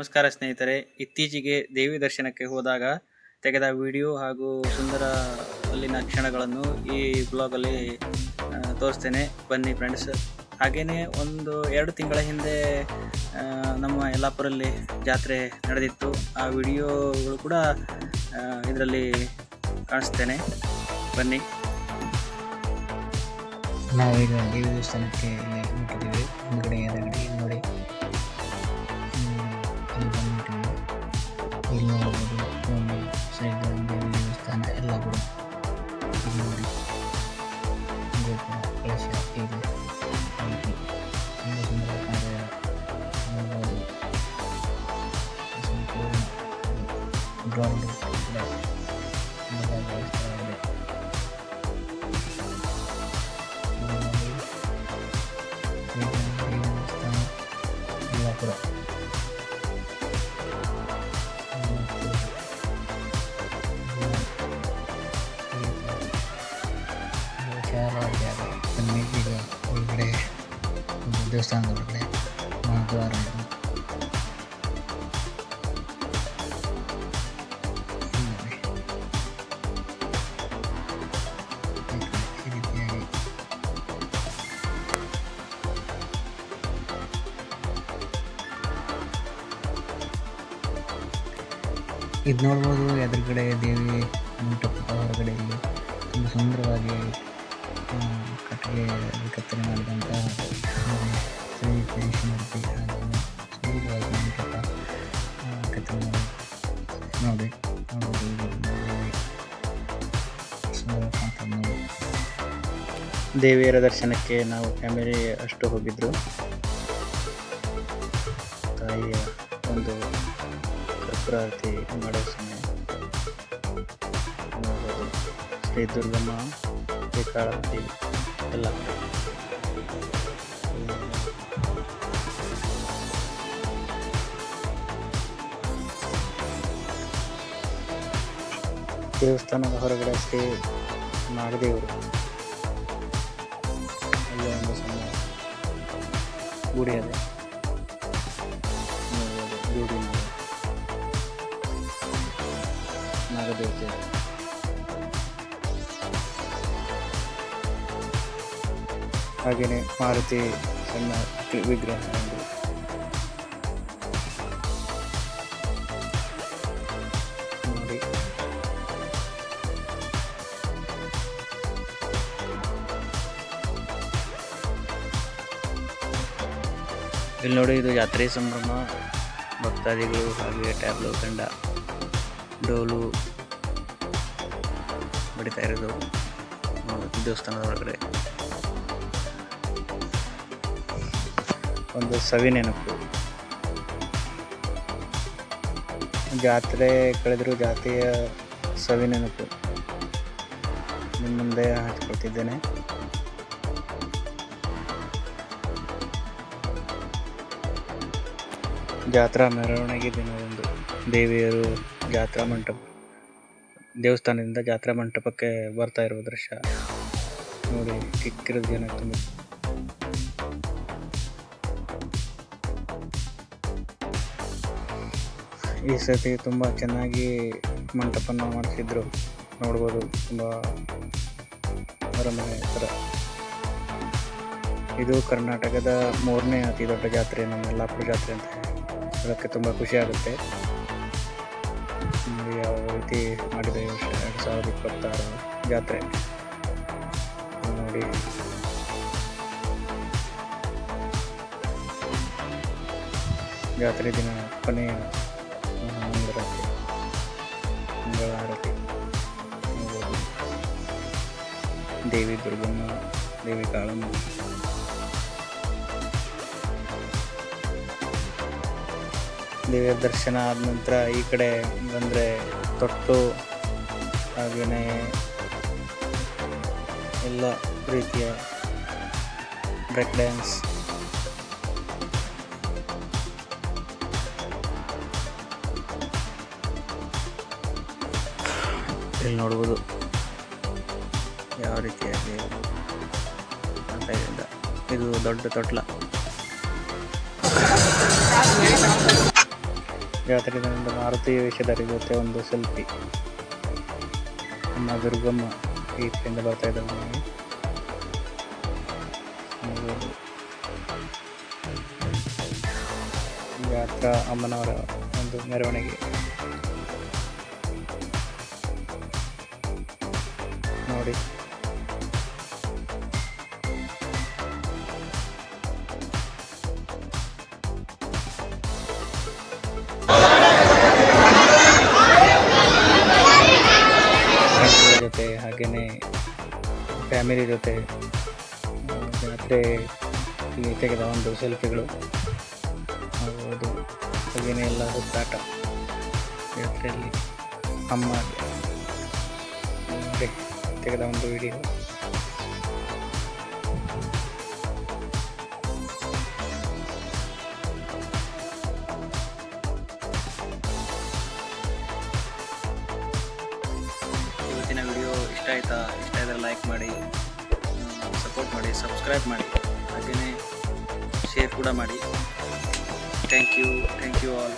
ನಮಸ್ಕಾರ ಸ್ನೇಹಿತರೆ, ಇತ್ತೀಚೆಗೆ ದೇವಿ ದರ್ಶನಕ್ಕೆ ಹೋದಾಗ ತೆಗೆದ ವಿಡಿಯೋ ಹಾಗೂ ಸುಂದರ ಅಲ್ಲಿನ ಕ್ಷಣಗಳನ್ನು ಈ ಬ್ಲಾಗಲ್ಲಿ ತೋರಿಸ್ತೇನೆ. ಬನ್ನಿ ಫ್ರೆಂಡ್ಸ್. ಹಾಗೆಯೇ 1-2 ತಿಂಗಳ ಹಿಂದೆ ನಮ್ಮ ಯಲ್ಲಾಪುರಲ್ಲಿ ಜಾತ್ರೆ ನಡೆದಿತ್ತು. ಆ ವಿಡಿಯೋಗಳು ಕೂಡ ಇದರಲ್ಲಿ ಕಾಣಿಸ್ತೇನೆ. ಬನ್ನಿ. ನಾವೀಗ ದೇವಿ ದೇವಸ್ಥಾನಕ್ಕೆ ಮುಟ್ಟಿದ್ದೀವಿ. ಮುಂದ್ಗಡೆ ಎದುರುಗಡೆ ನೋಡಿ, ಇಲ್ಲಿ ನೋಡ್ಬೋದು ಒಂದು ಸೈಡ್ ದೇವಿ ದೇವಸ್ಥಾನ ಎಲ್ಲ ಕೂಡ ಇಲ್ಲಿ ನೋಡಿ. ಗೋಪುರ ಕಳಶ ಇದೆ, ತುಂಬ ಸುಂದರ ಕಾರ್ಯ ನೋಡ್ಬೋದು. ಸಂಪೂರ್ಣ ಗ್ರೌಂಡ್ ಕೂಡ ತುಂಬ ದೇವಸ್ಥಾನ ಇದೆ. ಯಲ್ಲಾಪುರ ವಿಶಾಲವಾದ ಜಾಗ. ಈಗ ಒಳಗಡೆ ದೇವಸ್ಥಾನದ ಒಳಗಡೆ ಮಹಾದ್ವಾರ ಈ ರೀತಿಯಾಗಿ ಇದು ನೋಡ್ಬೋದು. ಎದುರುಗಡೆ ದೇವಿ ಮಂಟಪದ ಹೊರಗಡೆಯಲ್ಲಿ ತುಂಬ ಸುಂದರವಾಗಿ ಕಟ್ಟಿಗೆ ಕೆತ್ತನೆ ಮಾಡಿದಂಥ ಶ್ರೀ ಪರಮೇಶ್ವರಮೂರ್ತಿ ಹಾಗೆ ಸುಂದರವಾಗಿ ಮಂಟಪ ಕೆತ್ತನೆ ನೋಡಿ ನೋಡ್ಬೋದು. ಸುಂದರ ಕಾಣ್ತದೆ ನೋಡಿ. ದೇವಿಯರ ದರ್ಶನಕ್ಕೆ ನಾವು ಫ್ಯಾಮಿಲಿ ಅಷ್ಟು ಹೋಗಿದ್ರು. ತಾಯಿಯ ಒಂದು ಕರ್ಪೂರಾರತಿ ಮಾಡೋ ಸಮಯ ನೋಡ್ಬೋದು. ಶ್ರೀ ದುರ್ಗಮ್ಮ, ಶ್ರೀಕಾಳಾದೇವಿ ಎಲ್ಲ ದೇವಸ್ಥಾನದ ಹೊರಗಡೆ ಶ್ರೀ ನಾಗದೇವರು, ಅಲ್ಲಿ ಒಂದು ಸಣ್ಣ ಗುಡಿ ಇದೆ ನೋಡ್ಬೋದು. ಗುಡಿ ನಾಗದೇವತೆ ಹಾಗೆಯೇ ಮಾರುತಿ ಸಣ್ಣ ವಿಗ್ರಹ ನೋಡಿ. ಇಲ್ಲಿ ನೋಡಿ, ಇದು ಜಾತ್ರೆ ಸಂಭ್ರಮ. ಭಕ್ತಾದಿಗಳು ಹಾಗೆ ಟ್ಯಾಬ್ಲು ಕಂಡ ಡೋಲು ಬಡಿತಾ ಇರೋದು ದೇವಸ್ಥಾನದ ಹೊರಗಡೆ. ಒಂದು ಸವಿ ನೆನಪು. ಜಾತ್ರೆ ಕಳೆದರೂ ಜಾತಿಯ ಸವಿ ನೆನಪು ನಿಮ್ಮ ಮುಂದೆ ಹಂಚ್ಕೊಳ್ತಿದ್ದೇನೆ. ಜಾತ್ರಾ ಮೆರವಣಿಗೆ ದಿನದಂದು ದೇವಿಯರು ಜಾತ್ರಾ ಮಂಟಪ ದೇವಸ್ಥಾನದಿಂದ ಜಾತ್ರಾ ಮಂಟಪಕ್ಕೆ ಬರ್ತಾ ಇರುವ ದೃಶ್ಯ ನೋಡಿ. ಕಿಕ್ಕಿರಿದ ಜನ ತುಂಬ. ಈ ಸತಿ ತುಂಬ ಚೆನ್ನಾಗಿ ಮಂಟಪನ ಮಾಡಿಸಿದ್ರು ನೋಡ್ಬೋದು. ತುಂಬ ಅರಮನೆ ಥರ. ಇದು ಕರ್ನಾಟಕದ 3ನೇ ಅತಿ ದೊಡ್ಡ ಜಾತ್ರೆ, ನಮ್ಮ ಯಲ್ಲಾಪುರ ಜಾತ್ರೆ ಅಂತ ಹೇಳೋಕ್ಕೆ ತುಂಬ ಖುಷಿ ಆಗುತ್ತೆ. ಯಾವ ರೀತಿ ಮಾಡಿದೆ 2026 ಜಾತ್ರೆ ನೋಡಿ. ಜಾತ್ರೆ ದಿನ ಕೊನೆಯ ಮಂಗಳಾರತಿ ನೋಡ್ಬೋದು. ದೇವಿ ದುರ್ಗಮ್ಮ, ದೇವಿ ಕಾಳಮ್ಮ, ದೇವಿಯ ದರ್ಶನ ಆದ ನಂತರ ಈ ಕಡೆ ಬಂದರೆ ತೊಟ್ಟು ಹಾಗೆಯೇ ಎಲ್ಲ ರೀತಿಯ ಬ್ರೇಕ್ ಡ್ಯಾನ್ಸ್, ಇಲ್ಲಿ ನೋಡ್ಬೋದು ಯಾವ ರೀತಿಯಾಗಿ ಅಂತ ಇದೆ. ಇದು ದೊಡ್ಡ ತೊಟ್ಲ. ಜಾತ್ರೆಯಿಂದ ಒಂದು ಮಾರುತಿ ವೇಷಧಾರಿ ಜೊತೆ ಒಂದು ಸೆಲ್ಫಿ. ಅಮ್ಮ ದುರ್ಗಮ್ಮ ಈ ಕಡೆಯಿಂದ ಬರ್ತಾ ಇದ್ದಾರೆ ನಮಗೆ. ನೋಡ್ಬೋದು. ಜಾತ್ರಾ ಅಮ್ಮನವರ ಒಂದು ಮೆರವಣಿಗೆ ನೋಡಿ. ಫ್ರೆಂಡ್ಸ್ಗಳ ಜೊತೆ ಹಾಗೆಯೇ ಫ್ಯಾಮಿಲಿ ಜೊತೆ ಜಾತ್ರೆಯಲ್ಲಿ ತೆಗೆದ ಒಂದು ಸೆಲ್ಫಿಗಳು ನೋಡ್ಬೋದು. ಹಾಗೆಯೇ ಎಲ್ಲ ಹುತ್ತಾಟ ಜಾತ್ರೆಯಲ್ಲಿ ಅಮ್ಮ ತೆಗೆದ ಒಂದು ವಿಡಿಯೋ. ಇವತ್ತಿನ ವಿಡಿಯೋ ಇಷ್ಟ ಇದ್ದರೆ ಲೈಕ್ ಮಾಡಿ, ಸಪೋರ್ಟ್ ಮಾಡಿ, ಸಬ್ಸ್ಕ್ರೈಬ್ ಮಾಡಿ, ಹಾಗೆಯೇ ಶೇರ್ ಕೂಡ ಮಾಡಿ. Thank you all.